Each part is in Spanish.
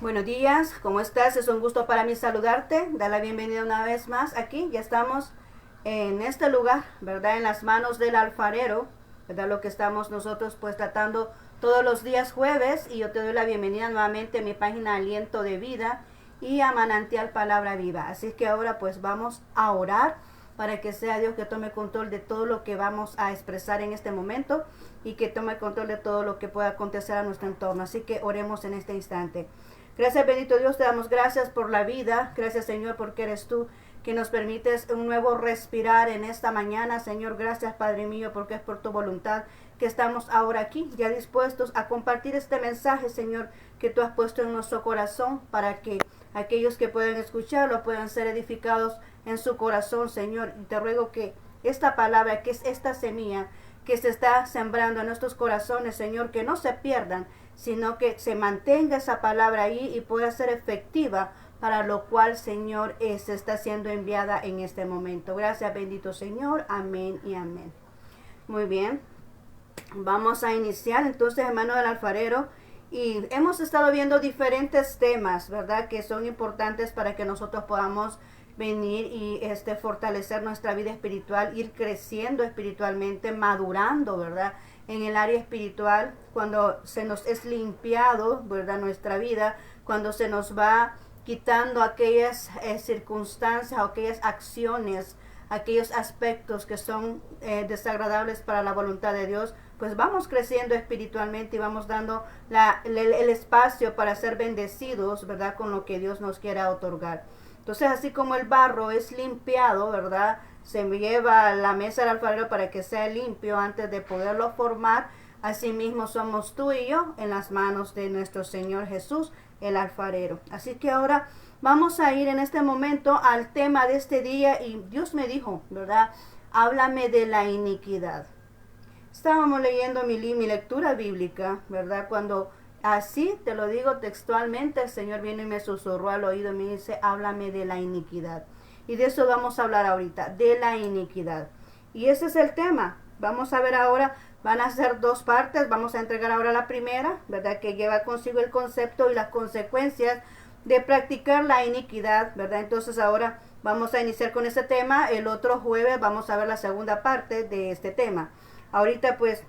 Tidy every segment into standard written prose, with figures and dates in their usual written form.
Buenos días, ¿cómo estás? Es un gusto para mí saludarte, dar la bienvenida una vez más aquí. Ya estamos en este lugar, ¿verdad? En las manos del alfarero, ¿verdad? Lo que estamos nosotros pues tratando todos los días jueves, y yo te doy la bienvenida nuevamente a mi página Aliento de Vida y a Manantial Palabra Viva. Así que ahora pues vamos a orar para que sea Dios que tome control de todo lo que vamos a expresar en este momento y que tome control de todo lo que pueda acontecer a nuestro entorno. Así que oremos en este instante. Gracias, bendito Dios, te damos gracias por la vida. Gracias, Señor, porque eres tú que nos permites un nuevo respirar en esta mañana. Señor, gracias, Padre mío, porque es por tu voluntad que estamos ahora aquí, ya dispuestos a compartir este mensaje, Señor, que tú has puesto en nuestro corazón, para que aquellos que puedan escucharlo puedan ser edificados en su corazón, Señor. Y te ruego que esta palabra, que es esta semilla que se está sembrando en nuestros corazones, Señor, que no se pierdan, sino que se mantenga esa palabra ahí y pueda ser efectiva, para lo cual, Señor, se está siendo enviada en este momento. Gracias, bendito Señor. Amén y amén. Muy bien. Vamos a iniciar entonces, hermano del alfarero. Y hemos estado viendo diferentes temas, ¿verdad? Que son importantes para que nosotros podamos venir y fortalecer nuestra vida espiritual, ir creciendo espiritualmente, madurando, ¿verdad? En el área espiritual, cuando se nos es limpiado, ¿verdad? Nuestra vida, cuando se nos va quitando aquellas circunstancias, aquellas acciones, aquellos aspectos que son desagradables para la voluntad de Dios, pues vamos creciendo espiritualmente y vamos dando el espacio para ser bendecidos, ¿verdad? Con lo que Dios nos quiera otorgar. Entonces, así como el barro es limpiado, ¿verdad? Se lleva a la mesa del alfarero para que sea limpio antes de poderlo formar. Asimismo somos tú y yo en las manos de nuestro Señor Jesús, el alfarero. Así que ahora vamos a ir en este momento al tema de este día, y Dios me dijo, ¿verdad? Háblame de la iniquidad. Estábamos leyendo mi lectura bíblica, ¿verdad? Cuando así te lo digo textualmente, el Señor viene y me susurró al oído y me dice, háblame de la iniquidad. Y de eso vamos a hablar ahorita, de la iniquidad. Y ese es el tema. Vamos a ver ahora, van a ser dos partes. Vamos a entregar ahora la primera, ¿verdad? Que lleva consigo el concepto y las consecuencias de practicar la iniquidad, ¿verdad? Entonces ahora vamos a iniciar con ese tema. El otro jueves vamos a ver la segunda parte de este tema. Ahorita pues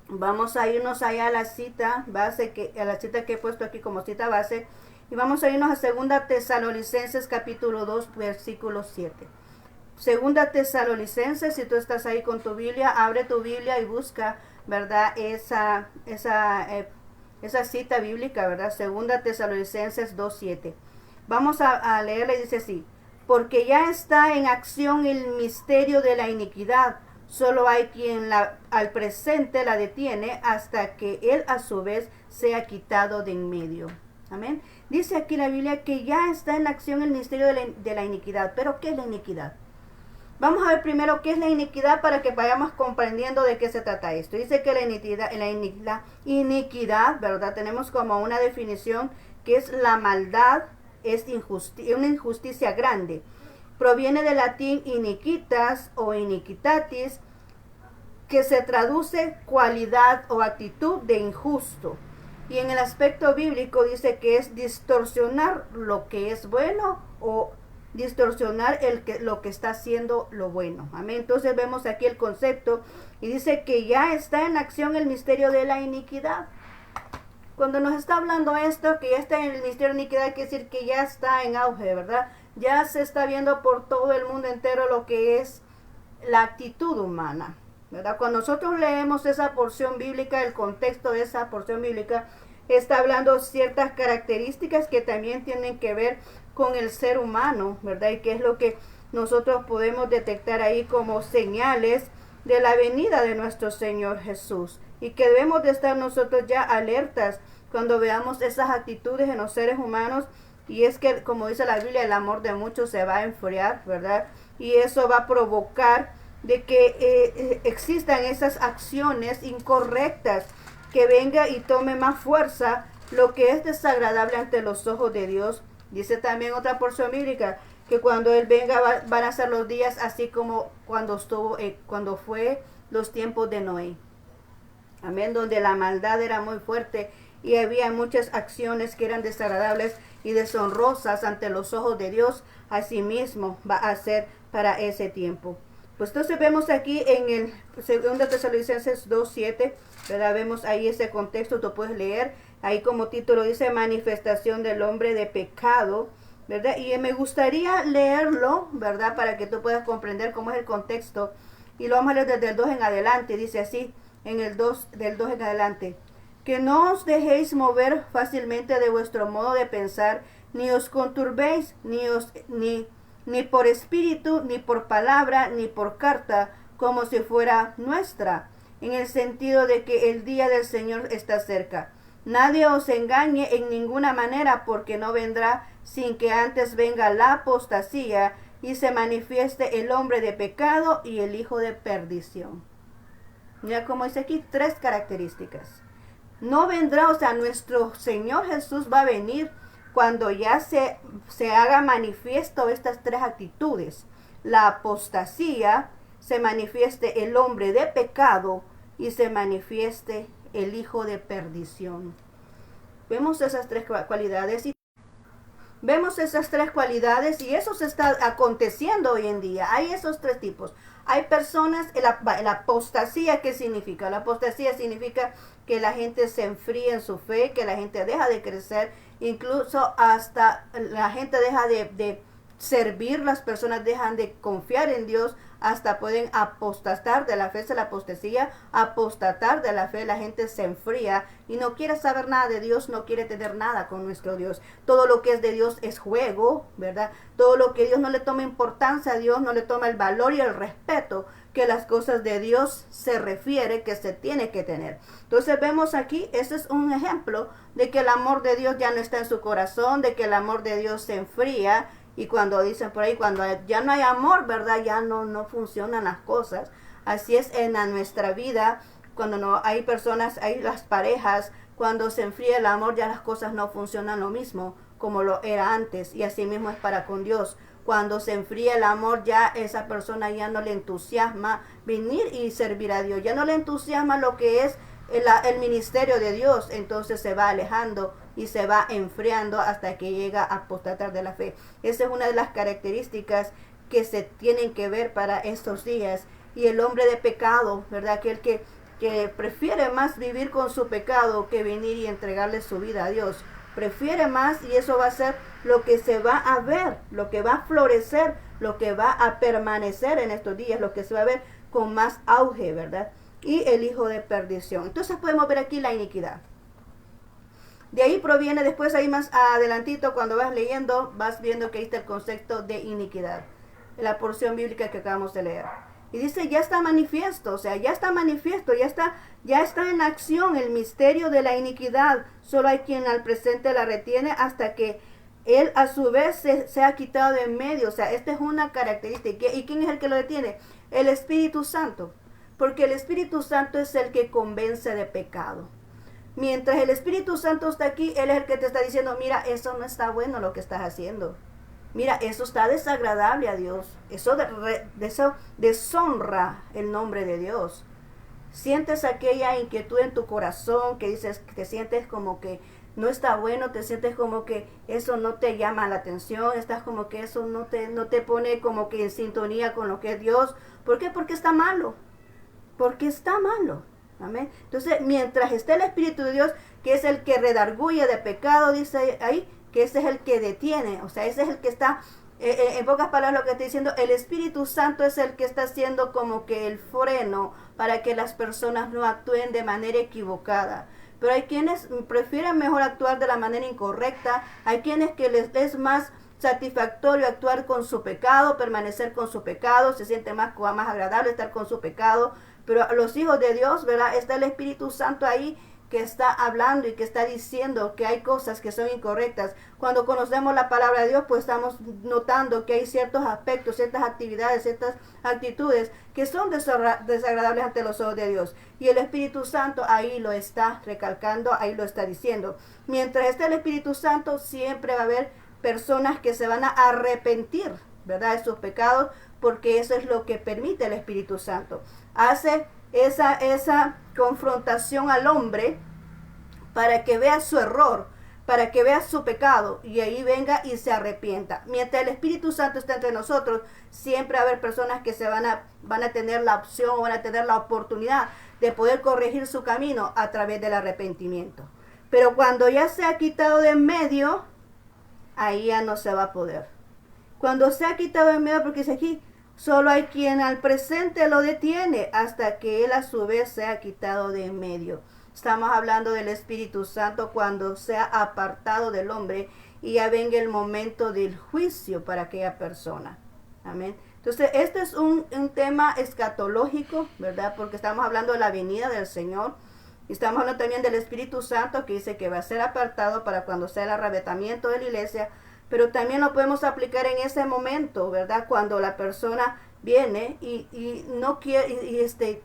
vamos a irnos allá a la cita base, a la cita que he puesto aquí como cita base, y vamos a irnos a 2 Tesalonicenses capítulo 2 versículo 7. 2 Tesalonicenses, si tú estás ahí con tu Biblia, abre tu Biblia y busca, ¿verdad? Esa cita bíblica, ¿verdad? 2 Tesalonicenses 2:7. Vamos a leerla y dice así: porque ya está en acción el misterio de la iniquidad. Solo hay quien al presente la detiene hasta que él a su vez sea quitado de en medio. Amén. Dice aquí la Biblia que ya está en acción el misterio de la iniquidad. ¿Pero qué es la iniquidad? Vamos a ver primero qué es la iniquidad para que vayamos comprendiendo de qué se trata esto. Dice que la iniquidad, ¿verdad? Tenemos como una definición que es la maldad, es una injusticia grande. Proviene del latín iniquitas o iniquitatis, que se traduce cualidad o actitud de injusto. Y en el aspecto bíblico dice que es distorsionar lo que es bueno o distorsionar lo que está haciendo lo bueno. Amén. Entonces vemos aquí el concepto y dice que ya está en acción el misterio de la iniquidad. Cuando nos está hablando esto, que ya está en el misterio de la iniquidad, quiere decir que ya está en auge, ¿verdad? Ya se está viendo por todo el mundo entero lo que es la actitud humana, ¿verdad? Cuando nosotros leemos esa porción bíblica, el contexto de esa porción bíblica está hablando ciertas características que también tienen que ver con el ser humano, ¿verdad? Y qué es lo que nosotros podemos detectar ahí como señales de la venida de nuestro Señor Jesús, y que debemos de estar nosotros ya alertas cuando veamos esas actitudes en los seres humanos. Y es que, como dice la Biblia, el amor de muchos se va a enfriar, ¿verdad? Y eso va a provocar de que existan esas acciones incorrectas, que venga y tome más fuerza lo que es desagradable ante los ojos de Dios. Dice también otra porción bíblica que cuando Él venga van a ser los días así como cuando fue los tiempos de Noé. Amén, donde la maldad era muy fuerte y había muchas acciones que eran desagradables y deshonrosas ante los ojos de Dios. Asimismo va a ser para ese tiempo. Pues entonces vemos aquí en el 2 Tesalonicenses 2:7, ¿verdad? Vemos ahí ese contexto, tú puedes leer, ahí como título dice manifestación del hombre de pecado, ¿verdad? Y me gustaría leerlo, ¿verdad? Para que tú puedas comprender cómo es el contexto. Y lo vamos a leer desde el 2 en adelante, dice así, en el 2, del 2 en adelante. Que no os dejéis mover fácilmente de vuestro modo de pensar, ni os conturbéis, ni por espíritu, ni por palabra, ni por carta, como si fuera nuestra, en el sentido de que el día del Señor está cerca. Nadie os engañe en ninguna manera, porque no vendrá sin que antes venga la apostasía y se manifieste el hombre de pecado y el hijo de perdición. Mira como dice aquí, 3 características. No vendrá, o sea, nuestro Señor Jesús va a venir cuando ya se haga manifiesto estas 3 actitudes. La apostasía, se manifieste el hombre de pecado y se manifieste el hijo de perdición. Vemos esas 3 cualidades y eso se está aconteciendo hoy en día. Hay esos 3 tipos. Hay personas, la apostasía, ¿qué significa? La apostasía significa que la gente se enfría en su fe, que la gente deja de crecer, incluso hasta la gente deja de servir, las personas dejan de confiar en Dios, hasta pueden apostatar de la fe, es la apostasía, apostatar de la fe, la gente se enfría y no quiere saber nada de Dios, no quiere tener nada con nuestro Dios. Todo lo que es de Dios es juego, ¿verdad? Todo lo que Dios no le toma importancia a Dios, no le toma el valor y el respeto que las cosas de Dios se refiere, que se tiene que tener. Entonces vemos aquí, ese es un ejemplo de que el amor de Dios ya no está en su corazón, de que el amor de Dios se enfría. Y cuando dicen por ahí, cuando ya no hay amor, ¿verdad? Ya no funcionan las cosas. Así es en nuestra vida, cuando no hay personas, hay las parejas, cuando se enfría el amor, ya las cosas no funcionan lo mismo como lo era antes. Y así mismo es para con Dios. Cuando se enfría el amor, ya esa persona ya no le entusiasma venir y servir a Dios. Ya no le entusiasma lo que es el ministerio de Dios, entonces se va alejando y se va enfriando hasta que llega a apostatar de la fe. Esa es una de las características que se tienen que ver para estos días. Y el hombre de pecado, ¿verdad? Aquel que prefiere más vivir con su pecado que venir y entregarle su vida a Dios. Prefiere más, y eso va a ser lo que se va a ver, lo que va a florecer, lo que va a permanecer en estos días, lo que se va a ver con más auge, ¿verdad? Y el hijo de perdición. Entonces podemos ver aquí la iniquidad. De ahí proviene, después ahí más adelantito, cuando vas leyendo, vas viendo que ahí está el concepto de iniquidad, la porción bíblica que acabamos de leer. Y dice, ya está manifiesto, o sea, ya está manifiesto, ya está en acción el misterio de la iniquidad. Solo hay quien al presente la retiene hasta que él a su vez se ha quitado de en medio. O sea, esta es una característica. ¿Y quién es el que lo detiene? El Espíritu Santo. Porque el Espíritu Santo es el que convence de pecado. Mientras el Espíritu Santo está aquí, Él es el que te está diciendo, mira, eso no está bueno lo que estás haciendo. Mira, eso está desagradable a Dios. Eso deshonra el nombre de Dios. Sientes aquella inquietud en tu corazón que dices, que te sientes como que no está bueno, te sientes como que eso no te llama la atención, estás como que eso no te pone como que en sintonía con lo que es Dios. ¿Por qué? Porque está malo. Porque está malo. Amén. Entonces, mientras esté el Espíritu de Dios, que es el que redarguye de pecado, dice ahí, que ese es el que detiene, o sea, ese es el que está, en pocas palabras lo que estoy diciendo, el Espíritu Santo es el que está haciendo como que el freno para que las personas no actúen de manera equivocada. Pero hay quienes prefieren mejor actuar de la manera incorrecta, hay quienes que les es más satisfactorio actuar con su pecado, permanecer con su pecado, se siente más agradable estar con su pecado. Pero los hijos de Dios, ¿verdad? Está el Espíritu Santo ahí que está hablando y que está diciendo que hay cosas que son incorrectas. Cuando conocemos la palabra de Dios, pues estamos notando que hay ciertos aspectos, ciertas actividades, ciertas actitudes que son desagradables ante los ojos de Dios. Y el Espíritu Santo ahí lo está recalcando, ahí lo está diciendo. Mientras esté el Espíritu Santo, siempre va a haber personas que se van a arrepentir, ¿verdad? De sus pecados, porque eso es lo que permite el Espíritu Santo. Hace esa confrontación al hombre para que vea su error, para que vea su pecado y ahí venga y se arrepienta. Mientras el Espíritu Santo está entre nosotros, siempre va a haber personas que van a tener la opción o van a tener la oportunidad de poder corregir su camino a través del arrepentimiento. Pero cuando ya se ha quitado de en medio, ahí ya no se va a poder. Cuando se ha quitado de en medio, porque dice aquí, solo hay quien al presente lo detiene hasta que él a su vez se ha quitado de en medio. Estamos hablando del Espíritu Santo cuando se ha apartado del hombre y ya venga el momento del juicio para aquella persona. Amén. Entonces, este es un tema escatológico, ¿verdad? Porque estamos hablando de la venida del Señor. Y estamos hablando también del Espíritu Santo que dice que va a ser apartado para cuando sea el arrebatamiento de la iglesia. Pero también lo podemos aplicar en ese momento, ¿verdad? Cuando la persona viene y no quiere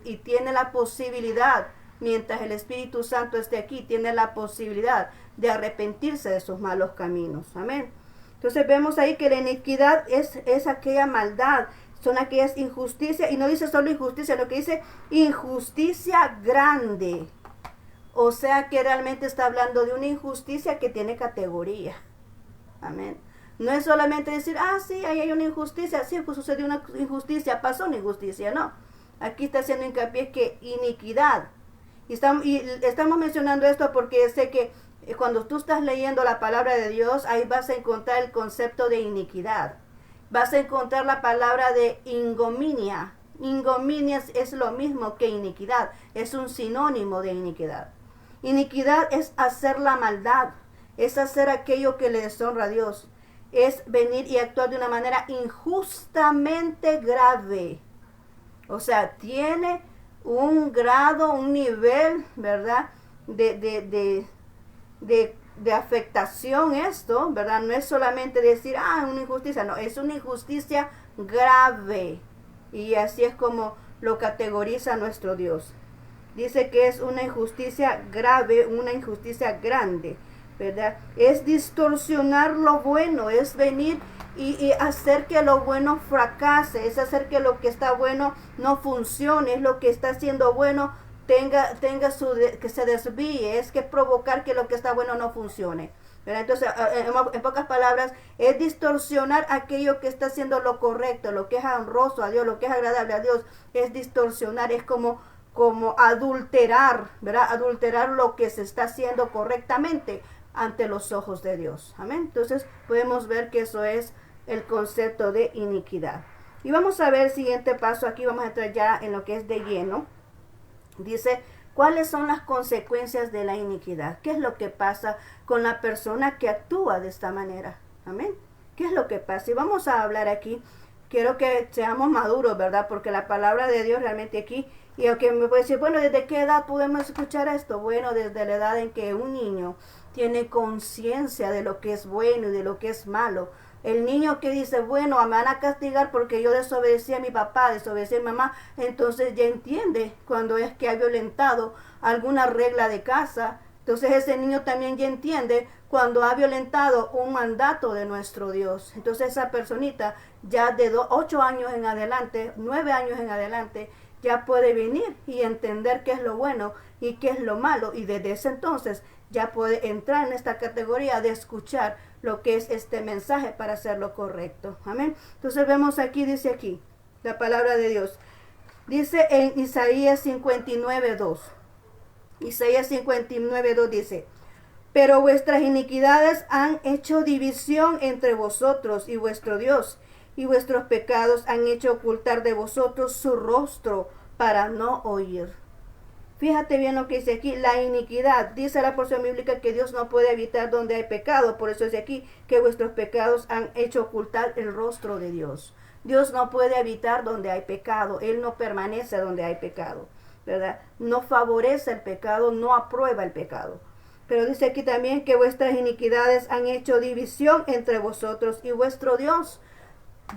y tiene la posibilidad, mientras el Espíritu Santo esté aquí, tiene la posibilidad de arrepentirse de sus malos caminos. Amén. Entonces vemos ahí que la iniquidad es aquella maldad, son aquellas injusticias, y no dice solo injusticia, lo que dice injusticia grande. O sea que realmente está hablando de una injusticia que tiene categoría. Amén. No es solamente decir, sí, ahí hay una injusticia, sí, pues sucedió una injusticia, pasó una injusticia, no. Aquí está haciendo hincapié que iniquidad. Y estamos mencionando esto porque sé que cuando tú estás leyendo la palabra de Dios, ahí vas a encontrar el concepto de iniquidad. Vas a encontrar la palabra de ingominia. Ingominia es lo mismo que iniquidad, es un sinónimo de iniquidad. Iniquidad es hacer la maldad, es hacer aquello que le deshonra a Dios, es venir y actuar de una manera injustamente grave. O sea, tiene un grado, un nivel, ¿verdad? De afectación esto, ¿verdad? No es solamente decir, una injusticia, no, es una injusticia grave. Y así es como lo categoriza nuestro Dios. Dice que es una injusticia grave, una injusticia grande, ¿verdad? Es distorsionar lo bueno, es venir y hacer que lo bueno fracase, es hacer que lo que está bueno no funcione, es lo que está siendo bueno que se desvíe, es que provocar que lo que está bueno no funcione. ¿Verdad? Entonces, en pocas palabras, es distorsionar aquello que está haciendo lo correcto, lo que es honroso a Dios, lo que es agradable a Dios, es distorsionar, es como adulterar, ¿verdad? Adulterar lo que se está haciendo correctamente ante los ojos de Dios. Amén. Entonces, podemos ver que eso es el concepto de iniquidad. Y vamos a ver el siguiente paso. Aquí vamos a entrar ya en lo que es de lleno. Dice, ¿cuáles son las consecuencias de la iniquidad? ¿Qué es lo que pasa con la persona que actúa de esta manera? Amén. ¿Qué es lo que pasa? Y vamos a hablar aquí. Quiero que seamos maduros, ¿verdad? Porque la palabra de Dios realmente aquí, y aunque me puede decir, bueno, ¿desde qué edad podemos escuchar esto? Bueno, desde la edad en que un niño tiene conciencia de lo que es bueno y de lo que es malo. El niño que dice, bueno, me van a castigar porque yo desobedecí a mi papá, desobedecí a mi mamá, entonces ya entiende cuando es que ha violentado alguna regla de casa. Entonces ese niño también ya entiende cuando ha violentado un mandato de nuestro Dios. Entonces esa personita ya de 8 años en adelante, 9 años en adelante, ya puede venir y entender qué es lo bueno y qué es lo malo. Y desde ese entonces ya puede entrar en esta categoría de escuchar lo que es este mensaje para hacer lo correcto. Amén. Entonces vemos aquí, dice aquí, la palabra de Dios. Dice en Isaías 59:2. Isaías 59:2 dice, pero vuestras iniquidades han hecho división entre vosotros y vuestro Dios, y vuestros pecados han hecho ocultar de vosotros su rostro para no oír. Fíjate bien lo que dice aquí, la iniquidad. Dice la porción bíblica que Dios no puede evitar donde hay pecado. Por eso dice aquí que vuestros pecados han hecho ocultar el rostro de Dios. Dios no puede evitar donde hay pecado. Él no permanece donde hay pecado, ¿verdad? No favorece el pecado, no aprueba el pecado. Pero dice aquí también que vuestras iniquidades han hecho división entre vosotros y vuestro Dios.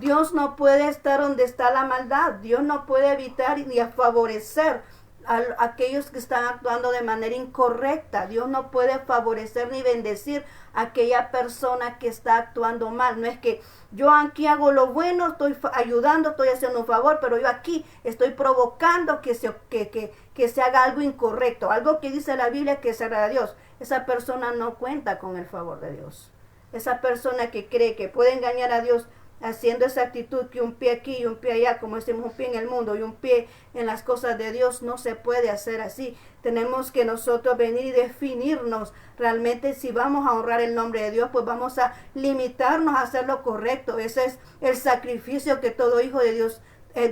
Dios no puede estar donde está la maldad. Dios no puede evitar ni favorecer a aquellos que están actuando de manera incorrecta. Dios no puede favorecer ni bendecir a aquella persona que está actuando mal. No es que yo aquí hago lo bueno, estoy ayudando, estoy haciendo un favor, pero yo aquí estoy provocando que se haga algo incorrecto, algo que dice la Biblia que se agrada a Dios. esa persona no cuenta con el favor de Dios. Esa persona que cree que puede engañar a Dios haciendo esa actitud que un pie aquí y un pie allá, como decimos, un pie en el mundo y un pie en las cosas de Dios, no se puede hacer así. Tenemos que nosotros venir y definirnos realmente si vamos a honrar el nombre de Dios, pues vamos a limitarnos a hacer lo correcto. Ese es el sacrificio que todo hijo de Dios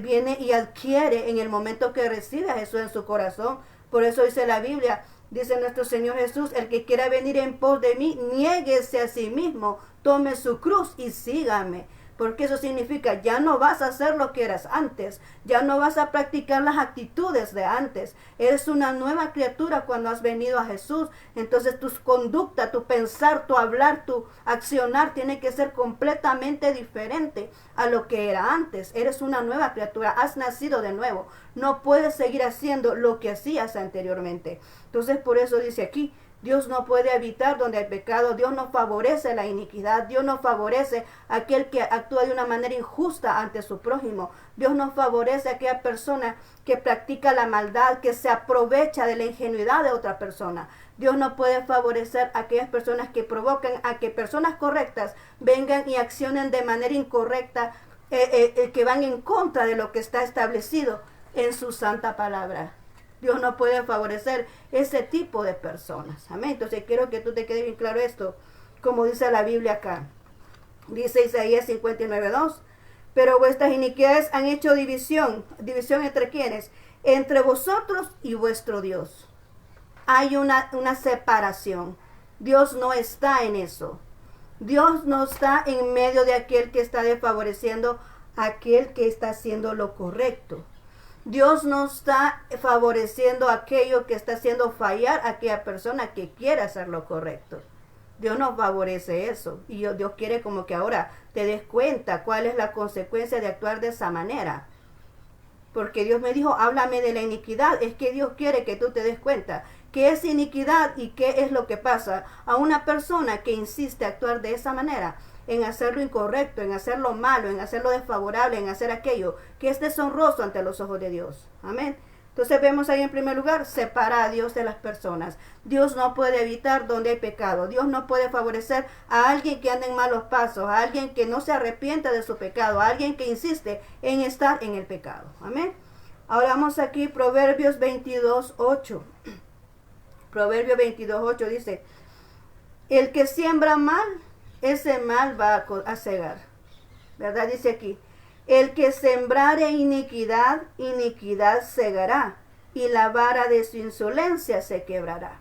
viene y adquiere en el momento que recibe a Jesús en su corazón. Por eso dice la Biblia, dice nuestro Señor Jesús, el que quiera venir en pos de mí, niéguese a sí mismo, tome su cruz y sígame. Porque eso significa, ya no vas a hacer lo que eras antes, ya no vas a practicar las actitudes de antes. Eres una nueva criatura cuando has venido a Jesús. Entonces tu conducta, tu pensar, tu hablar, tu accionar tiene que ser completamente diferente a lo que era antes. Eres una nueva criatura, has nacido de nuevo. No puedes seguir haciendo lo que hacías anteriormente. Entonces por eso dice aquí, Dios no puede habitar donde hay pecado. Dios no favorece la iniquidad. Dios no favorece a aquel que actúa de una manera injusta ante su prójimo. Dios no favorece a aquella persona que practica la maldad, que se aprovecha de la ingenuidad de otra persona. Dios no puede favorecer a aquellas personas que provocan a que personas correctas vengan y accionen de manera incorrecta, que van en contra de lo que está establecido en su santa palabra. Dios no puede favorecer ese tipo de personas. Amén. Entonces quiero que tú te quede bien claro esto, como dice la Biblia acá. Dice Isaías 59:2. Pero vuestras iniquidades han hecho división. ¿División entre quiénes? Entre vosotros y vuestro Dios. Hay una separación. Dios no está en eso. Dios no está en medio de aquel que está desfavoreciendo a aquel que está haciendo lo correcto. Dios no está favoreciendo aquello que está haciendo fallar a aquella persona que quiere hacer lo correcto. Dios no favorece eso. Y Dios quiere como que ahora te des cuenta cuál es la consecuencia de actuar de esa manera. Porque Dios me dijo, háblame de la iniquidad. Es que Dios quiere que tú te des cuenta qué es iniquidad y qué es lo que pasa a una persona que insiste a actuar de esa manera, en hacer lo incorrecto, en hacer lo malo, en hacer lo desfavorable, en hacer aquello que es deshonroso ante los ojos de Dios. Amén. Entonces vemos ahí en primer lugar, separa a Dios de las personas. Dios no puede evitar donde hay pecado. Dios no puede favorecer a alguien que anda en malos pasos, a alguien que no se arrepiente de su pecado, a alguien que insiste en estar en el pecado. Amén. Ahora vamos aquí, Proverbios 22:8. Proverbios 22:8 dice, el que siembra mal, ese mal va a cegar. ¿Verdad? Dice aquí, el que sembrare iniquidad, iniquidad segará, y la vara de su insolencia se quebrará.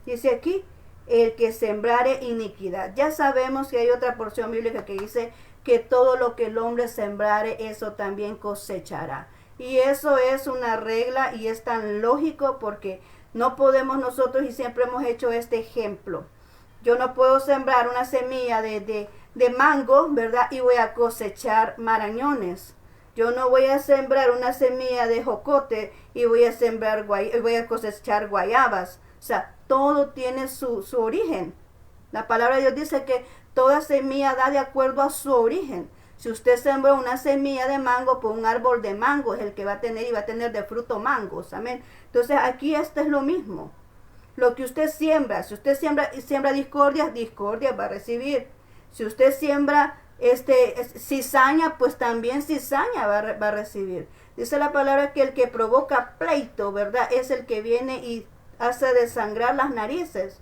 Dice aquí, el que sembrare iniquidad. Ya sabemos que hay otra porción bíblica que dice que todo lo que el hombre sembrare, eso también cosechará. Y eso es una regla y es tan lógico porque no podemos nosotros, y siempre hemos hecho este ejemplo. Yo no puedo sembrar una semilla de mango, ¿verdad? Y voy a cosechar marañones. Yo no voy a sembrar una semilla de jocote y voy a cosechar guayabas. O sea, todo tiene su origen. La palabra de Dios dice que toda semilla da de acuerdo a su origen. Si usted sembró una semilla de mango, pues un árbol de mango es el que va a tener y va a tener de fruto mangos. Amén. Entonces aquí esto es lo mismo. Lo que usted siembra, si usted siembra discordia, discordia va a recibir. Si usted siembra cizaña, pues también cizaña va a recibir. Dice la palabra que el que provoca pleito, ¿verdad? Es el que viene y hace desangrar las narices.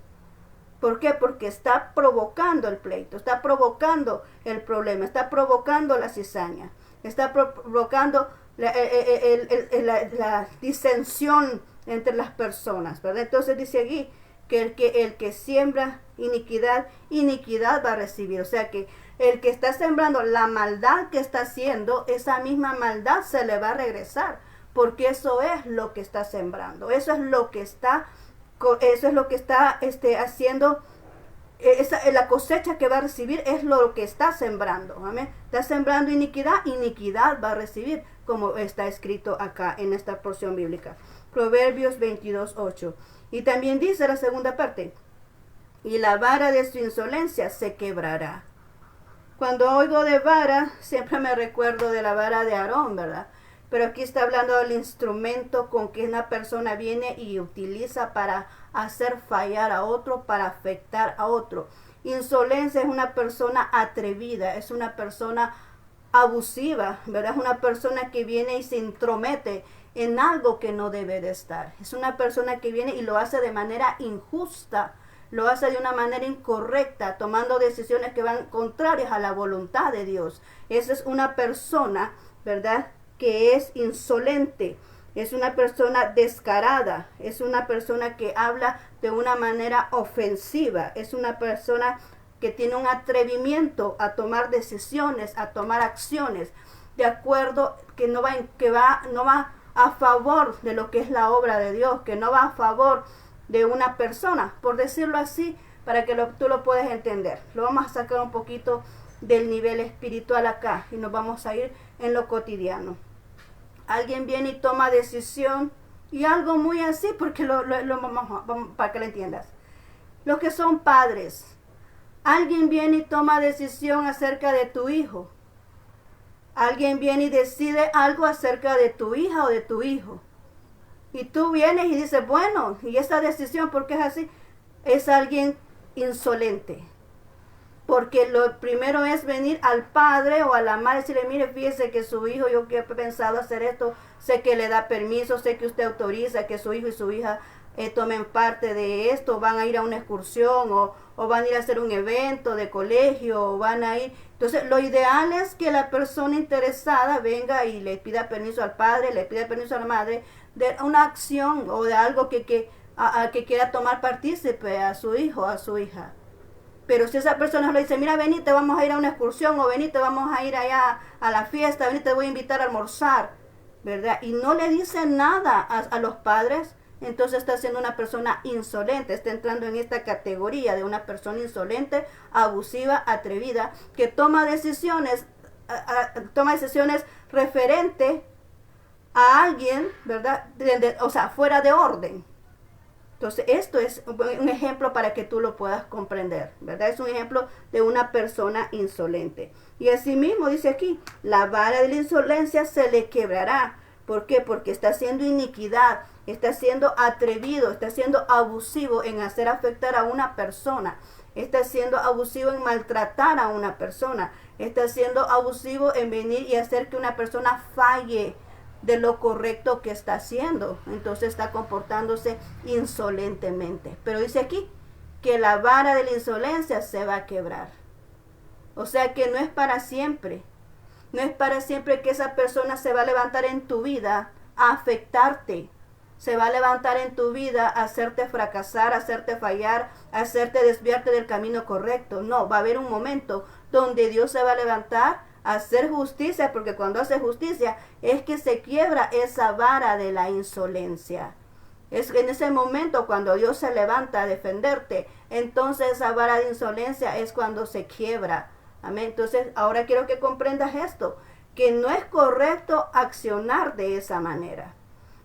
¿Por qué? Porque está provocando el pleito, está provocando el problema, está provocando la cizaña, está provocando la disensión entre las personas, ¿verdad? Entonces dice aquí que el que siembra iniquidad, iniquidad va a recibir. O sea que el que está sembrando la maldad que está haciendo, esa misma maldad se le va a regresar, porque eso es lo que está sembrando, eso es lo que está haciendo. La cosecha que va a recibir es lo que está sembrando. Amén. Está sembrando iniquidad, iniquidad va a recibir, como está escrito acá en esta porción bíblica. Proverbios 22:8. Y también dice la segunda parte, y la vara de su insolencia se quebrará. Cuando oigo de vara, siempre me recuerdo de la vara de Aarón, ¿verdad? pero aquí está hablando del instrumento con que una persona viene y utiliza para hacer fallar a otro, para afectar a otro. Insolencia es una persona atrevida, es una persona abusiva, ¿verdad? Es una persona que viene y se intromete en algo que no debe de estar. Es una persona que viene y lo hace de manera injusta, lo hace de una manera incorrecta, tomando decisiones que van contrarias a la voluntad de Dios. Esa es una persona, ¿verdad?, que es insolente, es una persona descarada, es una persona que habla de una manera ofensiva, es una persona que tiene un atrevimiento a tomar decisiones, a tomar acciones, de acuerdo, que no va a favor de lo que es la obra de Dios, que no va a favor de una persona, por decirlo así, para que tú lo puedas entender. Lo vamos a sacar un poquito del nivel espiritual acá y nos vamos a ir en lo cotidiano. Alguien viene y toma decisión y algo muy así, porque vamos, para que lo entiendas. Los que son padres, alguien viene y toma decisión acerca de tu hijo. Alguien viene y decide algo acerca de tu hija o de tu hijo. Y tú vienes y dices, bueno, y esa decisión, ¿por qué es así? Es alguien insolente. Porque lo primero es venir al padre o a la madre y decirle, mire, fíjese que su hijo, yo que he pensado hacer esto, sé que le da permiso, sé que usted autoriza que su hijo y su hija tomen parte de esto, van a ir a una excursión o van a ir a hacer un evento de colegio o van a ir. Entonces, lo ideal es que la persona interesada venga y le pida permiso al padre, le pida permiso a la madre de una acción o de algo que quiera tomar partícipe a su hijo o a su hija. Pero si esa persona le dice, mira, venite, vamos a ir a una excursión, o venite, vamos a ir allá a la fiesta, venite, te voy a invitar a almorzar, ¿verdad? Y no le dice nada a los padres, entonces está siendo una persona insolente, está entrando en esta categoría de una persona insolente, abusiva, atrevida, que toma decisiones referente a alguien, ¿verdad? O sea, fuera de orden. Entonces, esto es un ejemplo para que tú lo puedas comprender, ¿verdad? Es un ejemplo de una persona insolente. Y asimismo dice aquí, la vara de la insolencia se le quebrará. ¿Por qué? Porque está haciendo iniquidad, está siendo atrevido, está siendo abusivo en hacer afectar a una persona, está siendo abusivo en maltratar a una persona, está siendo abusivo en venir y hacer que una persona falle de lo correcto que está haciendo. Entonces está comportándose insolentemente. Pero dice aquí que la vara de la insolencia se va a quebrar. O sea que no es para siempre. No es para siempre que esa persona se va a levantar en tu vida a afectarte. Se va a levantar en tu vida a hacerte fracasar, a hacerte fallar, a hacerte desviarte del camino correcto. No, va a haber un momento donde Dios se va a levantar a hacer justicia, porque cuando hace justicia es que se quiebra esa vara de la insolencia. Es en ese momento cuando Dios se levanta a defenderte, entonces esa vara de insolencia es cuando se quiebra. Amén. Entonces ahora quiero que comprendas esto, que no es correcto accionar de esa manera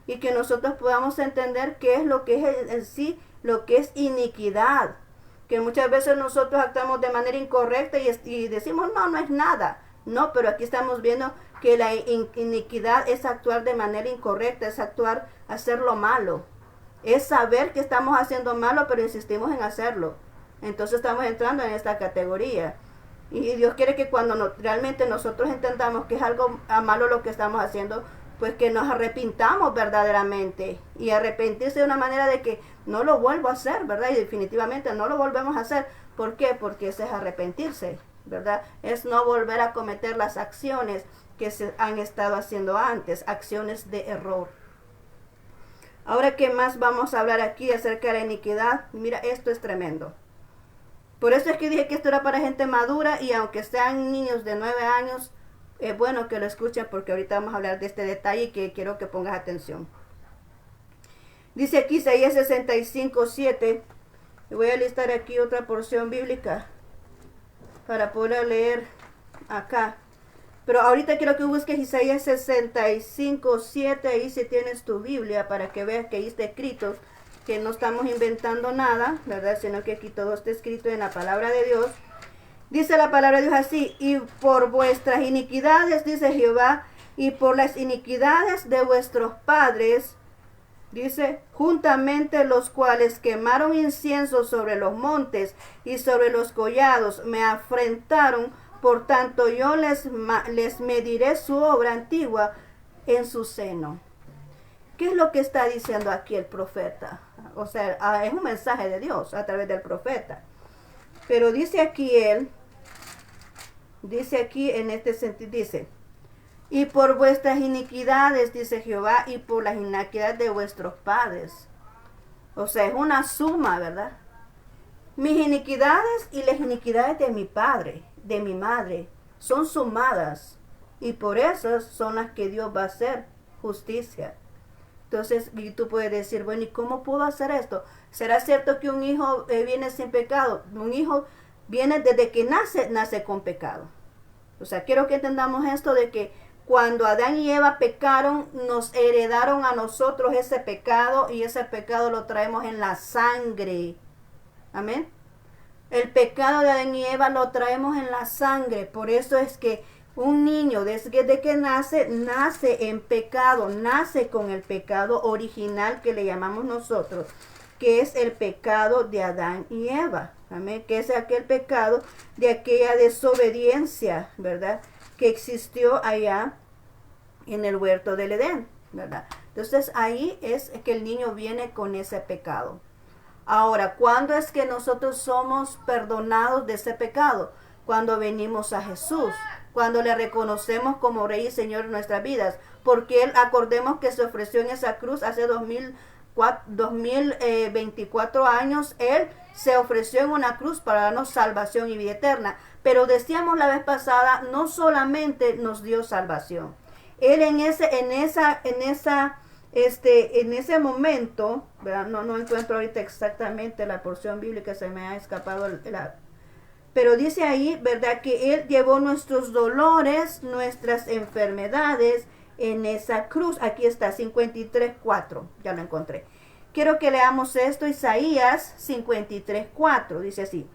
y que nosotros podamos entender qué es lo que es en sí, lo que es iniquidad, que muchas veces nosotros actuamos de manera incorrecta y decimos no es nada. No, pero aquí estamos viendo que la iniquidad es actuar de manera incorrecta, es hacer lo malo. Es saber que estamos haciendo malo, pero insistimos en hacerlo. Entonces estamos entrando en esta categoría. Y Dios quiere que cuando realmente nosotros entendamos que es algo malo lo que estamos haciendo, pues que nos arrepintamos verdaderamente. Y arrepentirse de una manera de que no lo vuelvo a hacer, ¿verdad? Y definitivamente no lo volvemos a hacer. ¿Por qué? Porque ese es arrepentirse, ¿verdad? Es no volver a cometer las acciones que se han estado haciendo antes, acciones de error. Ahora, ¿qué más vamos a hablar aquí acerca de la iniquidad? Mira, esto es tremendo. Por eso es que dije que esto era para gente madura, y aunque sean niños de 9 años, es bueno que lo escuchen, porque ahorita vamos a hablar de este detalle que quiero que pongas atención. Dice aquí Isaías 65:7. Y voy a listar aquí otra porción bíblica para poder leer acá. Pero ahorita quiero que busques Isaías 65:7, ahí si tienes tu Biblia, para que veas que ahí está escrito, que no estamos inventando nada, ¿verdad? Sino que aquí todo está escrito en la palabra de Dios. Dice la palabra de Dios así: y por vuestras iniquidades, dice Jehová, y por las iniquidades de vuestros padres, dice, juntamente los cuales quemaron incienso sobre los montes y sobre los collados, me afrentaron, por tanto yo les mediré su obra antigua en su seno. ¿Qué es lo que está diciendo aquí el profeta? O sea, es un mensaje de Dios a través del profeta. Pero dice aquí en este sentido, dice, y por vuestras iniquidades, dice Jehová, y por las iniquidades de vuestros padres. O sea, es una suma, ¿verdad? Mis iniquidades y las iniquidades de mi padre, de mi madre, son sumadas. Y por esas son las que Dios va a hacer justicia. Entonces, y tú puedes decir, bueno, ¿y cómo puedo hacer esto? ¿Será cierto que un hijo viene sin pecado? Un hijo viene desde que nace con pecado. O sea, quiero que entendamos esto de que cuando Adán y Eva pecaron, nos heredaron a nosotros ese pecado y ese pecado lo traemos en la sangre. Amén. El pecado de Adán y Eva lo traemos en la sangre. Por eso es que un niño desde que nace en pecado, nace con el pecado original que le llamamos nosotros, que es el pecado de Adán y Eva. Amén. Que es aquel pecado de aquella desobediencia, ¿verdad? Que existió allá en el huerto del Edén, ¿verdad? Entonces ahí es que el niño viene con ese pecado. Ahora, ¿cuándo es que nosotros somos perdonados de ese pecado? Cuando venimos a Jesús, cuando le reconocemos como Rey y Señor en nuestras vidas, porque Él, acordemos que se ofreció en esa cruz hace 2024 años, Él se ofreció en una cruz para darnos salvación y vida eterna. Pero decíamos la vez pasada, no solamente nos dio salvación. Él en ese momento, ¿verdad? No encuentro ahorita exactamente la porción bíblica, se me ha escapado pero dice ahí, ¿verdad? Que Él llevó nuestros dolores, nuestras enfermedades en esa cruz. Aquí está, 53:4, ya lo encontré. Quiero que leamos esto, Isaías 53:4, dice así.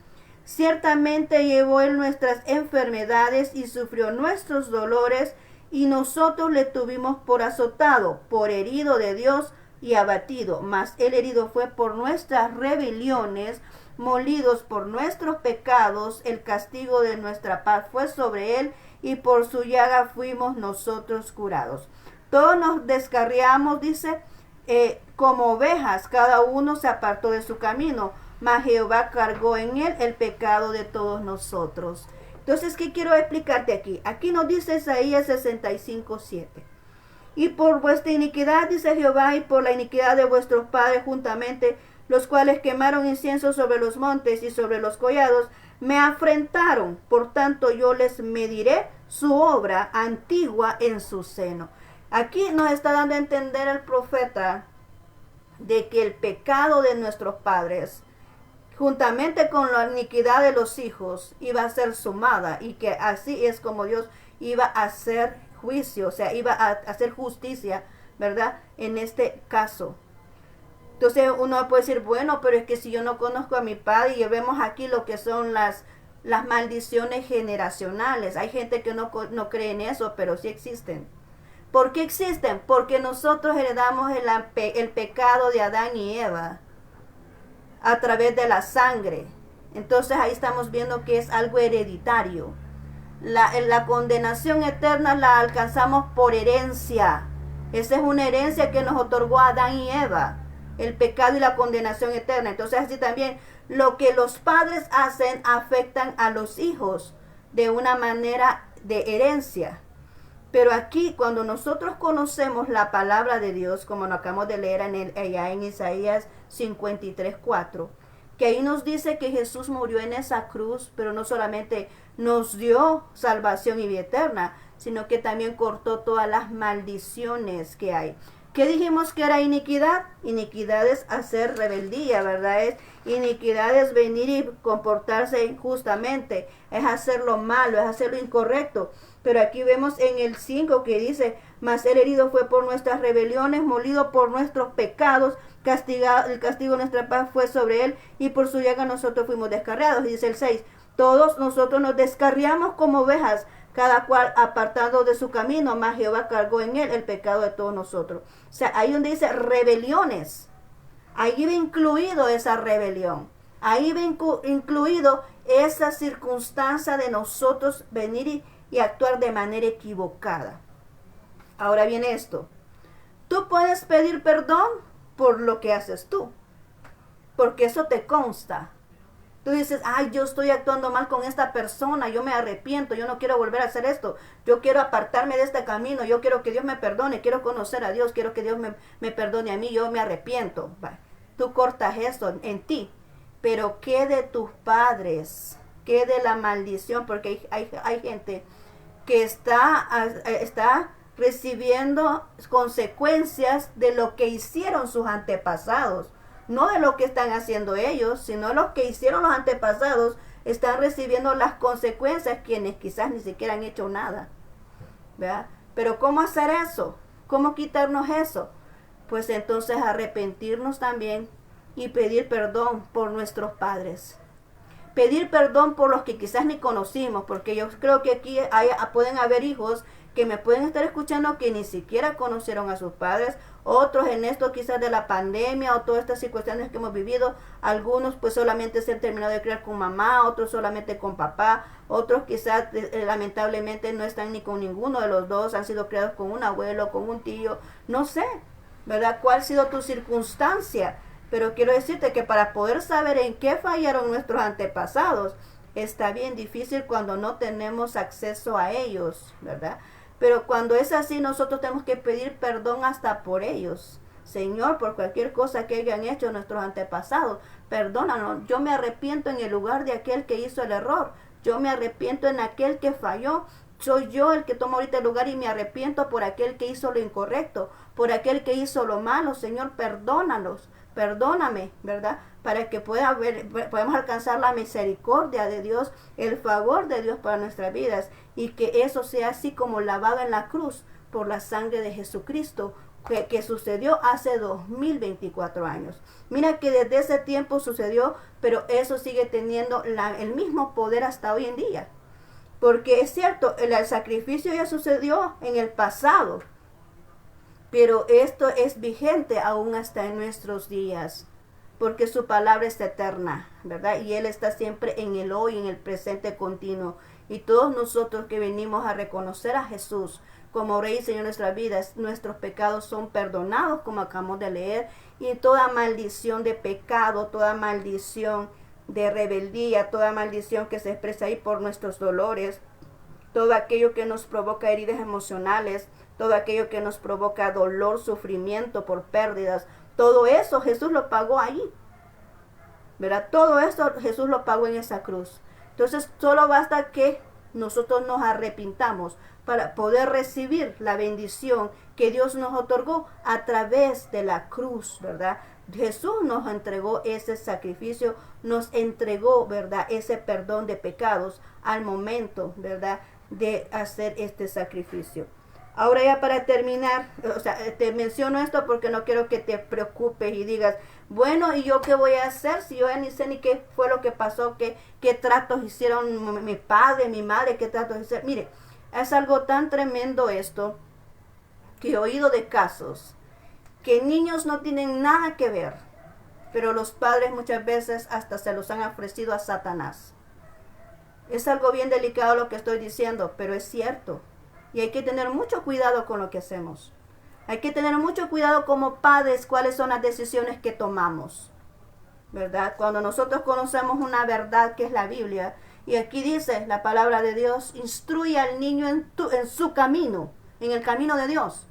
Ciertamente llevó Él nuestras enfermedades y sufrió nuestros dolores, y nosotros le tuvimos por azotado, por herido de Dios y abatido. Mas Él herido fue por nuestras rebeliones, molidos por nuestros pecados, el castigo de nuestra paz fue sobre Él, y por su llaga fuimos nosotros curados. Todos nos descarriamos, dice, como ovejas, cada uno se apartó de su camino, mas Jehová cargó en Él el pecado de todos nosotros. Entonces, ¿qué quiero explicarte aquí? Aquí nos dice Isaías 65:7. Y por vuestra iniquidad, dice Jehová, y por la iniquidad de vuestros padres juntamente, los cuales quemaron incienso sobre los montes y sobre los collados, me afrentaron. Por tanto, yo les mediré su obra antigua en su seno. Aquí nos está dando a entender el profeta de que el pecado de nuestros padres, juntamente con la iniquidad de los hijos, iba a ser sumada, y que así es como Dios iba a hacer juicio, o sea, iba a hacer justicia, ¿verdad? En este caso. Entonces uno puede decir, bueno, pero es que si yo no conozco a mi padre, y vemos aquí lo que son las maldiciones generacionales. Hay gente que no cree en eso, pero sí existen. ¿Por qué existen? Porque nosotros heredamos el pecado de Adán y Eva a través de la sangre. Entonces ahí estamos viendo que es algo hereditario. La condenación eterna la alcanzamos por herencia. Esa es una herencia que nos otorgó Adán y Eva, el pecado y la condenación eterna. Entonces así también lo que los padres hacen afectan a los hijos de una manera de herencia. Pero aquí, cuando nosotros conocemos la palabra de Dios, como nos acabamos de leer allá en Isaías 53:4, que ahí nos dice que Jesús murió en esa cruz, pero no solamente nos dio salvación y vida eterna, sino que también cortó todas las maldiciones que hay. ¿Qué dijimos que era iniquidad? Iniquidad es hacer rebeldía, ¿verdad? Iniquidad es venir y comportarse injustamente, es hacer lo malo, es hacer lo incorrecto. Pero aquí vemos en el 5 que dice, mas el herido fue por nuestras rebeliones, molido por nuestros pecados, el castigo de nuestra paz fue sobre Él, y por su llaga nosotros fuimos descarriados. Y dice el 6, todos nosotros nos descarriamos como ovejas, cada cual apartado de su camino, mas Jehová cargó en él el pecado de todos nosotros. O sea, ahí donde dice rebeliones, ahí va incluido esa rebelión. Ahí va incluido esa circunstancia de nosotros venir y actuar de manera equivocada. Ahora viene esto. Tú puedes pedir perdón por lo que haces tú, porque eso te consta. Tú dices, ay, yo estoy actuando mal con esta persona, yo me arrepiento, yo no quiero volver a hacer esto, yo quiero apartarme de este camino, yo quiero que Dios me perdone, quiero conocer a Dios, quiero que Dios me perdone a mí, yo me arrepiento. Tú cortas eso en ti, pero ¿qué de tus padres? ¿Qué de la maldición? Porque hay gente que está recibiendo consecuencias de lo que hicieron sus antepasados. No de lo que están haciendo ellos, sino lo que hicieron los antepasados, están recibiendo las consecuencias quienes quizás ni siquiera han hecho nada. ¿Verdad? Pero ¿cómo hacer eso? ¿Cómo quitarnos eso? Pues entonces arrepentirnos también y pedir perdón por nuestros padres. Pedir perdón por los que quizás ni conocimos, porque yo creo que aquí pueden haber hijos que me pueden estar escuchando que ni siquiera conocieron a sus padres, otros en esto quizás de la pandemia o todas estas circunstancias que hemos vivido, algunos pues solamente se han terminado de criar con mamá, otros solamente con papá, otros quizás lamentablemente no están ni con ninguno de los dos, han sido criados con un abuelo, con un tío, no sé, ¿verdad? ¿Cuál ha sido tu circunstancia? Pero quiero decirte que para poder saber en qué fallaron nuestros antepasados, está bien difícil cuando no tenemos acceso a ellos, ¿verdad? Pero cuando es así, nosotros tenemos que pedir perdón hasta por ellos. Señor, por cualquier cosa que hayan hecho nuestros antepasados, perdónanos. Yo me arrepiento en el lugar de aquel que hizo el error. Yo me arrepiento en aquel que falló. Soy yo el que tomo ahorita el lugar y me arrepiento por aquel que hizo lo incorrecto, por aquel que hizo lo malo. Señor, perdónalos. Perdóname, ¿verdad? Para que podamos alcanzar la misericordia de Dios, el favor de Dios para nuestras vidas, y que eso sea así como lavado en la cruz por la sangre de Jesucristo, que sucedió hace 2024 años. Mira que desde ese tiempo sucedió, pero eso sigue teniendo el mismo poder hasta hoy en día. Porque es cierto, el sacrificio ya sucedió en el pasado, pero esto es vigente aún hasta en nuestros días, porque su palabra es eterna, ¿verdad? Y Él está siempre en el hoy, en el presente continuo. Y todos nosotros que venimos a reconocer a Jesús como Rey y Señor de nuestras vidas, nuestros pecados son perdonados, como acabamos de leer, y toda maldición de pecado, toda maldición de rebeldía, toda maldición que se expresa ahí por nuestros dolores, todo aquello que nos provoca heridas emocionales, todo aquello que nos provoca dolor, sufrimiento por pérdidas, todo eso Jesús lo pagó ahí, ¿verdad? Todo eso Jesús lo pagó en esa cruz. Entonces solo basta que nosotros nos arrepintamos para poder recibir la bendición que Dios nos otorgó a través de la cruz, ¿verdad? Jesús nos entregó ese sacrificio, nos entregó, ¿verdad?, ese perdón de pecados al momento, ¿verdad?, de hacer este sacrificio. Ahora ya para terminar, o sea, te menciono esto porque no quiero que te preocupes y digas, bueno, ¿y yo qué voy a hacer si yo ya ni sé ni qué fue lo que pasó, qué tratos hicieron mi padre, mi madre, qué tratos hicieron? Mire, es algo tan tremendo esto que he oído de casos que niños no tienen nada que ver, pero los padres muchas veces hasta se los han ofrecido a Satanás. Es algo bien delicado lo que estoy diciendo, pero es cierto. Y hay que tener mucho cuidado con lo que hacemos. Hay que tener mucho cuidado como padres cuáles son las decisiones que tomamos, ¿verdad? Cuando nosotros conocemos una verdad que es la Biblia, y aquí dice la palabra de Dios, instruye al niño en su camino, en el camino de Dios.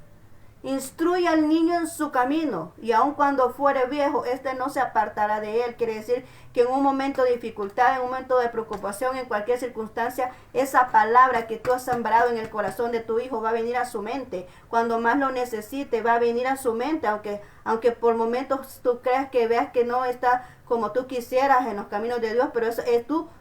Instruye al niño en su camino, y aun cuando fuere viejo, este no se apartará de él. Quiere decir que en un momento de dificultad, en un momento de preocupación, en cualquier circunstancia, esa palabra que tú has sembrado en el corazón de tu hijo va a venir a su mente. Cuando más lo necesite, va a venir a su mente, aunque por momentos tú creas que veas que no está como tú quisieras en los caminos de Dios, pero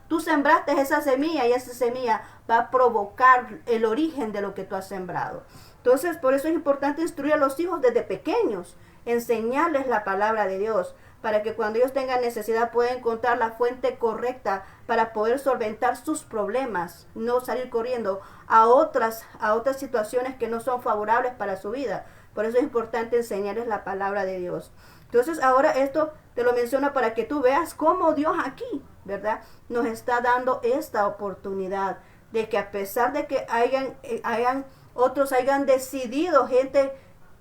tú sembraste esa semilla, y esa semilla va a provocar el origen de lo que tú has sembrado. Entonces, por eso es importante instruir a los hijos desde pequeños, enseñarles la palabra de Dios, para que cuando ellos tengan necesidad puedan encontrar la fuente correcta para poder solventar sus problemas, no salir corriendo a otras situaciones que no son favorables para su vida. Por eso es importante enseñarles la palabra de Dios. Entonces ahora esto te lo menciono para que tú veas cómo Dios aquí, ¿verdad?, nos está dando esta oportunidad de que a pesar de que otros hayan decidido, gente,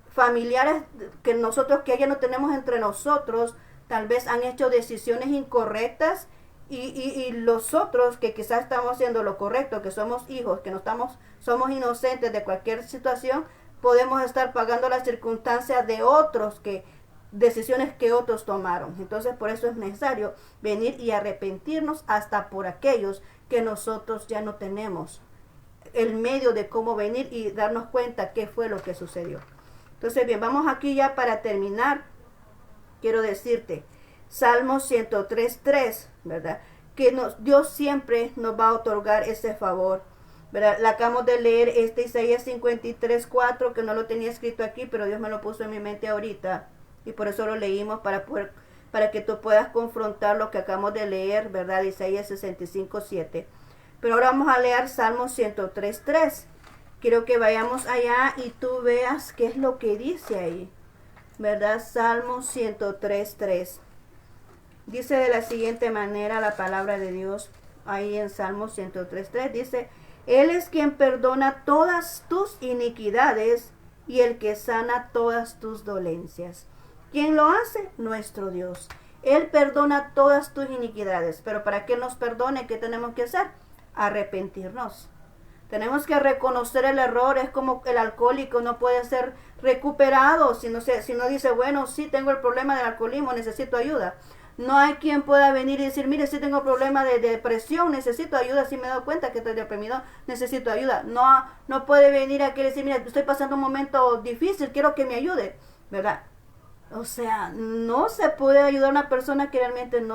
familiares que ya no tenemos entre nosotros, tal vez han hecho decisiones incorrectas y los otros que quizás estamos haciendo lo correcto, que somos hijos, que somos inocentes de cualquier situación, podemos estar pagando las circunstancias de otros, decisiones que otros tomaron. Entonces por eso es necesario venir y arrepentirnos hasta por aquellos que nosotros ya no tenemos el medio de cómo venir y darnos cuenta qué fue lo que sucedió. Entonces bien, vamos aquí ya para terminar. Quiero decirte, Salmo 103:3, ¿verdad?, que Dios siempre nos va a otorgar ese favor, ¿verdad? La acabamos de leer, Isaías 53:4, que no lo tenía escrito aquí, pero Dios me lo puso en mi mente ahorita, y por eso lo leímos para que tú puedas confrontar lo que acabamos de leer, ¿verdad? Isaías 65:7. Pero ahora vamos a leer Salmo 103:3. Quiero que vayamos allá y tú veas qué es lo que dice ahí, ¿verdad? Salmo 103:3. Dice de la siguiente manera la palabra de Dios, ahí en Salmo 103:3, dice: Él es quien perdona todas tus iniquidades y el que sana todas tus dolencias. ¿Quién lo hace? Nuestro Dios. Él perdona todas tus iniquidades, pero para que nos perdone, ¿qué tenemos que hacer? Arrepentirnos. Tenemos que reconocer el error. Es como el alcohólico, no puede ser recuperado si no dice, bueno, sí tengo el problema del alcoholismo, necesito ayuda. No hay quien pueda venir y decir, mire, sí tengo problema de depresión, necesito ayuda, sí me he dado cuenta que estoy deprimido, necesito ayuda. No puede venir aquí y decir, mire, estoy pasando un momento difícil, quiero que me ayude, ¿verdad? O sea, no se puede ayudar a una persona que realmente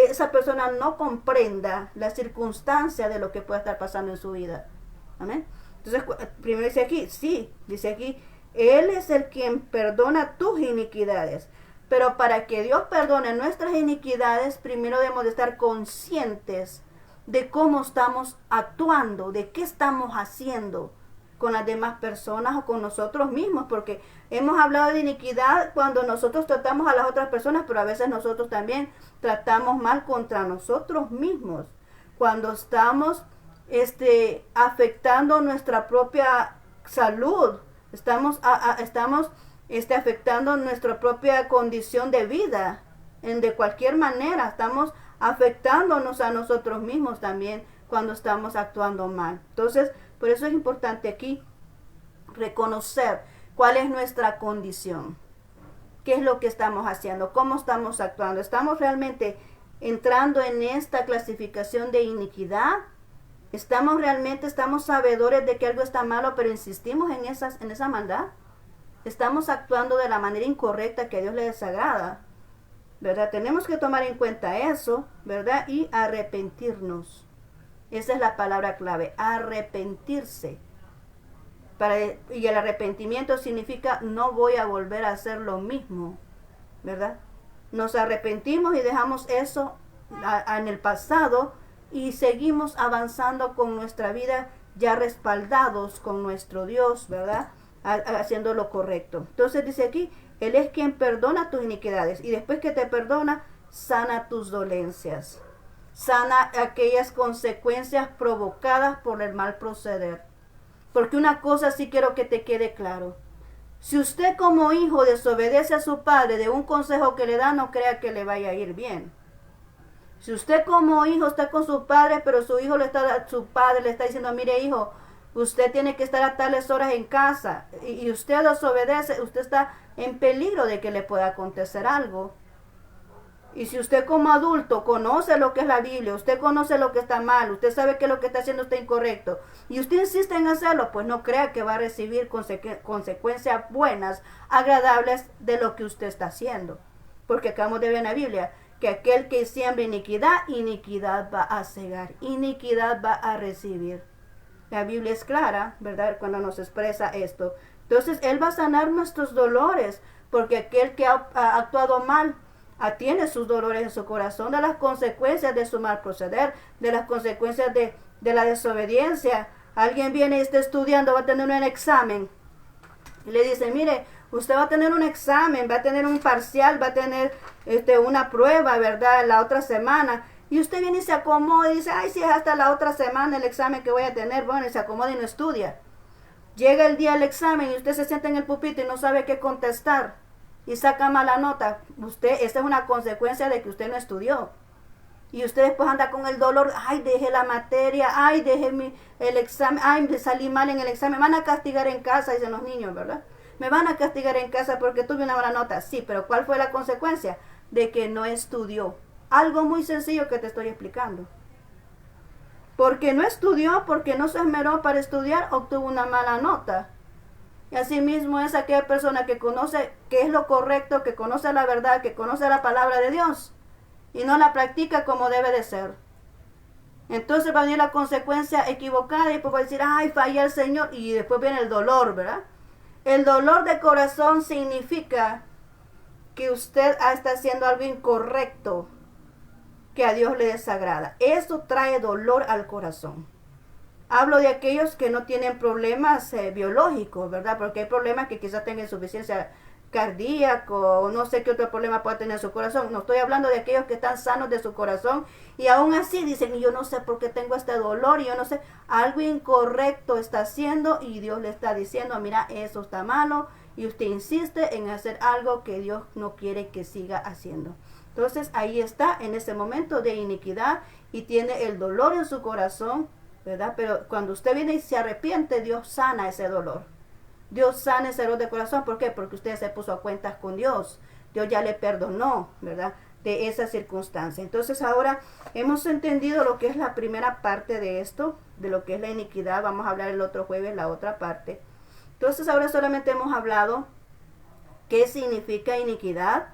esa persona no comprenda la circunstancia de lo que pueda estar pasando en su vida. Amén. Entonces, primero dice aquí, Él es el quien perdona tus iniquidades. Pero para que Dios perdone nuestras iniquidades, primero debemos de estar conscientes de cómo estamos actuando, de qué estamos haciendo con las demás personas o con nosotros mismos, porque hemos hablado de iniquidad cuando nosotros tratamos a las otras personas, pero a veces nosotros también tratamos mal contra nosotros mismos, cuando estamos afectando nuestra propia salud, estamos afectando nuestra propia condición de vida, de cualquier manera, estamos afectándonos a nosotros mismos también cuando estamos actuando mal. Entonces, por eso es importante aquí reconocer cuál es nuestra condición, qué es lo que estamos haciendo, cómo estamos actuando. ¿Estamos realmente entrando en esta clasificación de iniquidad? ¿Estamos sabedores de que algo está malo, pero insistimos en esa maldad? ¿Estamos actuando de la manera incorrecta que a Dios le desagrada? ¿Verdad? Tenemos que tomar en cuenta eso, ¿verdad? Y arrepentirnos. Esa es la palabra clave, arrepentirse. Y el arrepentimiento significa no voy a volver a hacer lo mismo, ¿verdad? Nos arrepentimos y dejamos eso en el pasado y seguimos avanzando con nuestra vida ya respaldados con nuestro Dios, ¿verdad? Haciendo lo correcto. Entonces dice aquí, Él es quien perdona tus iniquidades y después que te perdona, sana tus dolencias. Sana aquellas consecuencias provocadas por el mal proceder. Porque una cosa sí quiero que te quede claro. Si usted como hijo desobedece a su padre de un consejo que le da, no crea que le vaya a ir bien. Si usted como hijo está con su padre, pero su padre le está diciendo, mire hijo, usted tiene que estar a tales horas en casa, y usted desobedece, usted está en peligro de que le pueda acontecer algo. Y si usted como adulto conoce lo que es la Biblia, usted conoce lo que está mal, usted sabe que lo que está haciendo está incorrecto, y usted insiste en hacerlo, pues no crea que va a recibir consecuencias buenas, agradables de lo que usted está haciendo. Porque acabamos de ver en la Biblia que aquel que siembra iniquidad, iniquidad va a cegar, iniquidad va a recibir. La Biblia es clara, ¿verdad?, cuando nos expresa esto. Entonces, Él va a sanar nuestros dolores, porque aquel que ha actuado mal, tiene sus dolores en su corazón de las consecuencias de su mal proceder, de las consecuencias de la desobediencia. Alguien viene y está estudiando, va a tener un examen. Y le dice, mire, usted va a tener un examen, va a tener un parcial, va a tener una prueba, ¿verdad? La otra semana. Y usted viene y se acomoda y dice, ay, si es hasta la otra semana el examen que voy a tener. Bueno, y se acomoda y no estudia. Llega el día del examen y usted se sienta en el pupitre y no sabe qué contestar. Y saca mala nota. Esta es una consecuencia de que usted no estudió. Y usted después anda con el dolor, ay, dejé la materia, ay, dejé el examen, ay, salí mal en el examen. Me van a castigar en casa, dicen los niños, ¿verdad? Me van a castigar en casa porque tuve una mala nota. Sí, pero ¿cuál fue la consecuencia? De que no estudió. Algo muy sencillo que te estoy explicando. Porque no estudió, porque no se esmeró para estudiar, obtuvo una mala nota. Y así mismo es aquella persona que conoce qué es lo correcto, que conoce la verdad, que conoce la palabra de Dios y no la practica como debe de ser. Entonces va a venir la consecuencia equivocada y después va a decir, ay, fallé al Señor, y después viene el dolor, ¿verdad? El dolor de corazón significa que usted está haciendo algo incorrecto que a Dios le desagrada. Eso trae dolor al corazón. Hablo de aquellos que no tienen problemas biológicos, ¿verdad? Porque hay problemas que quizás tengan insuficiencia cardíaca o no sé qué otro problema pueda tener su corazón. No estoy hablando de aquellos que están sanos de su corazón y aún así dicen, yo no sé por qué tengo este dolor y yo no sé, algo incorrecto está haciendo y Dios le está diciendo, mira, eso está malo y usted insiste en hacer algo que Dios no quiere que siga haciendo. Entonces ahí está en ese momento de iniquidad y tiene el dolor en su corazón, ¿verdad? Pero cuando usted viene y se arrepiente, Dios sana ese dolor. Dios sana ese dolor de corazón. ¿Por qué? Porque usted se puso a cuentas con Dios. Dios ya le perdonó, ¿verdad? De esa circunstancia. Entonces ahora hemos entendido lo que es la primera parte de esto, de lo que es la iniquidad. Vamos a hablar el otro jueves la otra parte. Entonces ahora solamente hemos hablado qué significa iniquidad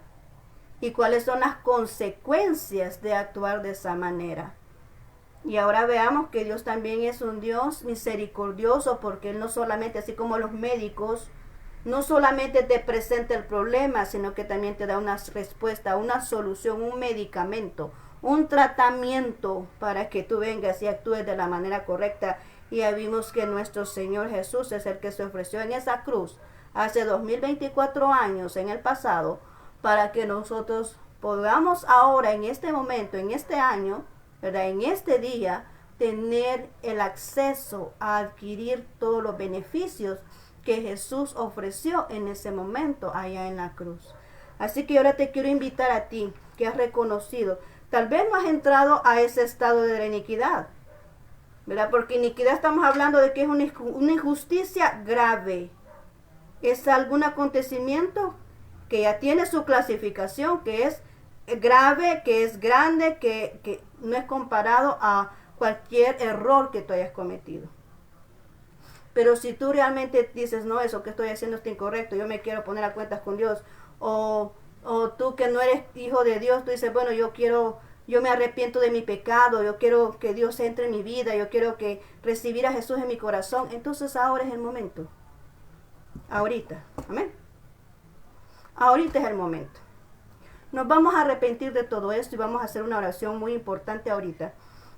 y cuáles son las consecuencias de actuar de esa manera. Y ahora veamos que Dios también es un Dios misericordioso, porque Él no solamente, así como los médicos, no solamente te presenta el problema, sino que también te da una respuesta, una solución, un medicamento, un tratamiento para que tú vengas y actúes de la manera correcta. Y ya vimos que nuestro Señor Jesús es el que se ofreció en esa cruz hace 2024 años en el pasado, para que nosotros podamos ahora, en este momento, en este año, ¿verdad? En este día, tener el acceso a adquirir todos los beneficios que Jesús ofreció en ese momento allá en la cruz. Así que ahora te quiero invitar a ti, que has reconocido, tal vez no has entrado a ese estado de la iniquidad, ¿verdad? Porque iniquidad estamos hablando de que es una injusticia grave. Es algún acontecimiento que ya tiene su clasificación, que es grave, que es grande, que no es comparado a cualquier error que tú hayas cometido. Pero si tú realmente dices, no, eso que estoy haciendo está incorrecto, yo me quiero poner a cuentas con Dios, o tú que no eres hijo de Dios, tú dices, bueno, yo me arrepiento de mi pecado, yo quiero que Dios entre en mi vida, yo quiero que recibir a Jesús en mi corazón, entonces ahora es el momento. Ahorita, amén. Ahorita es el momento. Nos vamos a arrepentir de todo esto y vamos a hacer una oración muy importante ahorita.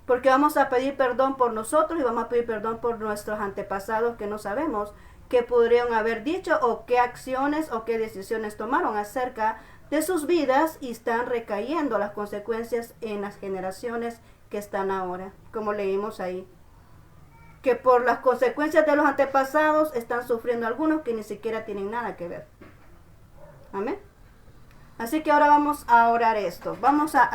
Porque vamos a pedir perdón por nosotros y vamos a pedir perdón por nuestros antepasados que no sabemos qué podrían haber dicho o qué acciones o qué decisiones tomaron acerca de sus vidas y están recayendo las consecuencias en las generaciones que están ahora, como leímos ahí. Que por las consecuencias de los antepasados están sufriendo algunos que ni siquiera tienen nada que ver. Amén. Así que ahora vamos a orar esto.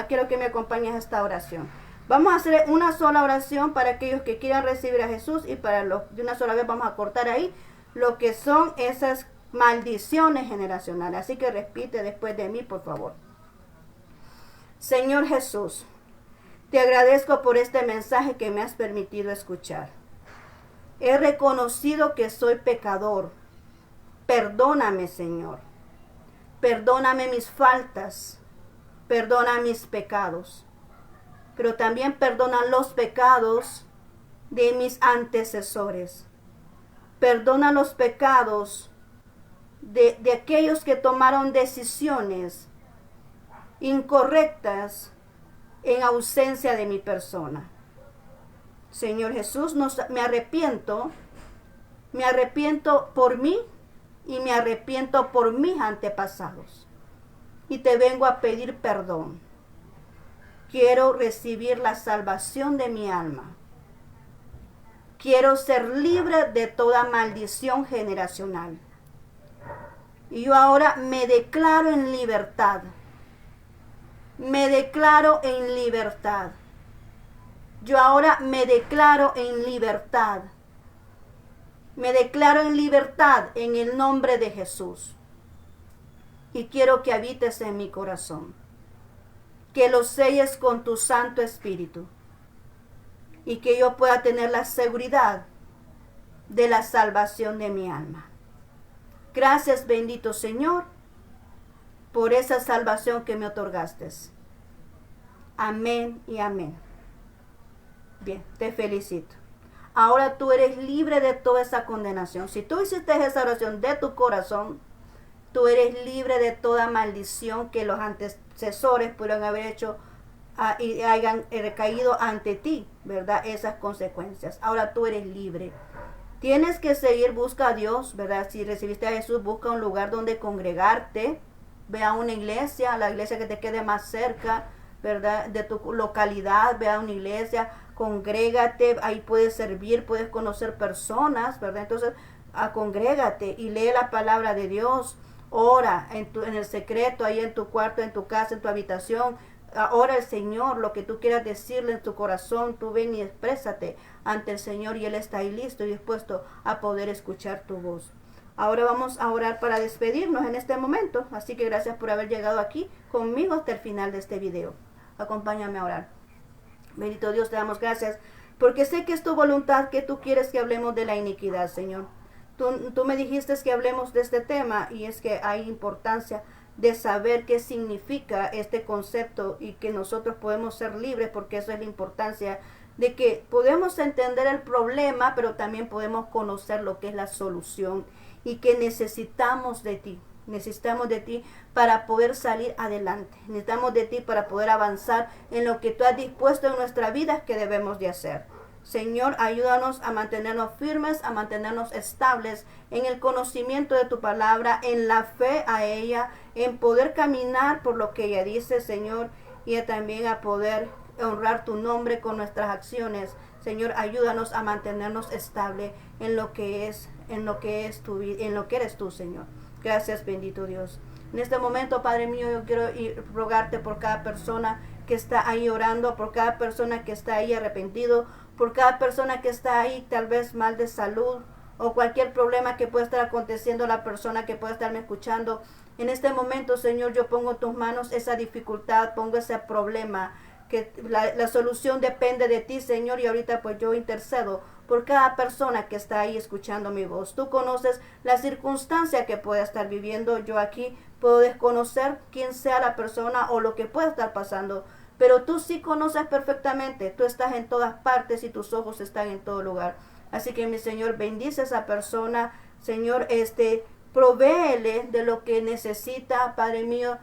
Quiero que me acompañes a esta oración. Vamos a hacer una sola oración para aquellos que quieran recibir a Jesús y de una sola vez vamos a cortar ahí lo que son esas maldiciones generacionales. Así que repite después de mí, por favor. Señor Jesús, te agradezco por este mensaje que me has permitido escuchar. He reconocido que soy pecador. Perdóname, Señor. Perdóname mis faltas. Perdona mis pecados. Pero también perdona los pecados de mis antecesores. Perdona los pecados de aquellos que tomaron decisiones incorrectas en ausencia de mi persona. Señor Jesús, me arrepiento por mí y me arrepiento por mis antepasados. Y te vengo a pedir perdón. Quiero recibir la salvación de mi alma. Quiero ser libre de toda maldición generacional. Y yo ahora me declaro en libertad. Me declaro en libertad. Yo ahora me declaro en libertad. Me declaro en libertad en el nombre de Jesús. Y quiero que habites en mi corazón. Que lo selles con tu Santo Espíritu. Y que yo pueda tener la seguridad de la salvación de mi alma. Gracias, bendito Señor, por esa salvación que me otorgaste. Amén y amén. Bien, te felicito. Ahora tú eres libre de toda esa condenación. Si tú hiciste esa oración de tu corazón, tú eres libre de toda maldición que los antecesores pudieron haber hecho y hayan recaído ante ti, ¿verdad? Esas consecuencias. Ahora tú eres libre. Tienes que seguir, busca a Dios, ¿verdad? Si recibiste a Jesús, busca un lugar donde congregarte. Ve a una iglesia, la iglesia que te quede más cerca, ¿verdad? De tu localidad, ve a una iglesia, congrégate, ahí puedes servir, puedes conocer personas, ¿verdad? Entonces, congrégate y lee la palabra de Dios, ora en el secreto, ahí en tu cuarto, en tu casa, en tu habitación. Ora al Señor, lo que tú quieras decirle en tu corazón, tú ven y exprésate ante el Señor y Él está ahí listo y dispuesto a poder escuchar tu voz. Ahora vamos a orar para despedirnos en este momento, así que gracias por haber llegado aquí conmigo hasta el final de este video. Acompáñame a orar. Bendito Dios, te damos gracias, porque sé que es tu voluntad que tú quieres que hablemos de la iniquidad, Señor. Tú me dijiste que hablemos de este tema y es que hay importancia de saber qué significa este concepto y que nosotros podemos ser libres, porque eso es la importancia de que podemos entender el problema, pero también podemos conocer lo que es la solución y que necesitamos de ti. Necesitamos de ti para poder salir adelante. Necesitamos de ti para poder avanzar en lo que tú has dispuesto en nuestra vida que debemos de hacer. Señor, ayúdanos a mantenernos firmes, a mantenernos estables en el conocimiento de tu palabra, en la fe a ella, en poder caminar por lo que ella dice, Señor, y también a poder honrar tu nombre con nuestras acciones. Señor, ayúdanos a mantenernos estables en lo que es tu vida, en lo que eres tú, Señor. Gracias, bendito Dios. En este momento, Padre mío, yo quiero rogarte por cada persona que está ahí orando, por cada persona que está ahí arrepentido, por cada persona que está ahí tal vez mal de salud o cualquier problema que pueda estar aconteciendo a la persona que pueda estarme escuchando. En este momento, Señor, yo pongo en tus manos esa dificultad, pongo ese problema, que la solución depende de ti, Señor, y ahorita pues yo intercedo por cada persona que está ahí escuchando mi voz. Tú conoces la circunstancia que pueda estar viviendo. Yo aquí puedo desconocer quién sea la persona o lo que pueda estar pasando, pero tú sí conoces perfectamente. Tú estás en todas partes y tus ojos están en todo lugar. Así que mi Señor, bendice a esa persona, Señor, provéele de lo que necesita, Padre mío.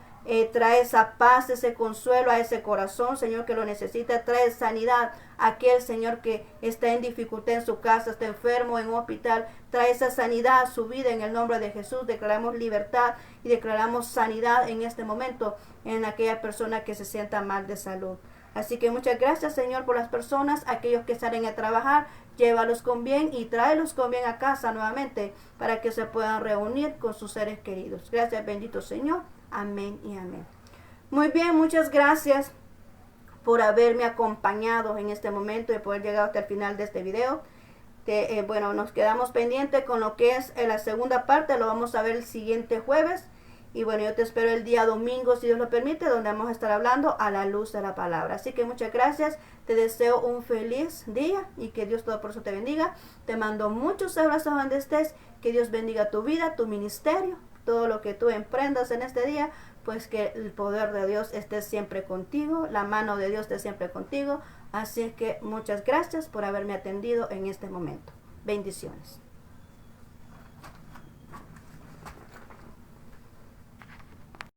Trae esa paz, ese consuelo a ese corazón, Señor, que lo necesita. Trae sanidad a aquel, Señor, que está en dificultad en su casa, está enfermo en un hospital. Trae esa sanidad a su vida en el nombre de Jesús. Declaramos libertad y declaramos sanidad en este momento en aquella persona que se sienta mal de salud. Así que muchas gracias, Señor, por las personas, aquellos que salen a trabajar. Llévalos con bien y tráelos con bien a casa nuevamente para que se puedan reunir con sus seres queridos. Gracias, bendito Señor. Amén y amén. Muy bien, muchas gracias por haberme acompañado en este momento y poder llegar hasta el final de este video. Bueno, nos quedamos pendientes con lo que es la segunda parte. Lo vamos a ver el siguiente jueves. Y bueno, yo te espero el día domingo, si Dios lo permite, donde vamos a estar hablando a la luz de la palabra. Así que muchas gracias. Te deseo un feliz día y que Dios Todopoderoso te bendiga. Te mando muchos abrazos donde estés. Que Dios bendiga tu vida, tu ministerio, todo lo que tú emprendas en este día, pues que el poder de Dios esté siempre contigo, la mano de Dios esté siempre contigo. Así es que muchas gracias por haberme atendido en este momento. Bendiciones.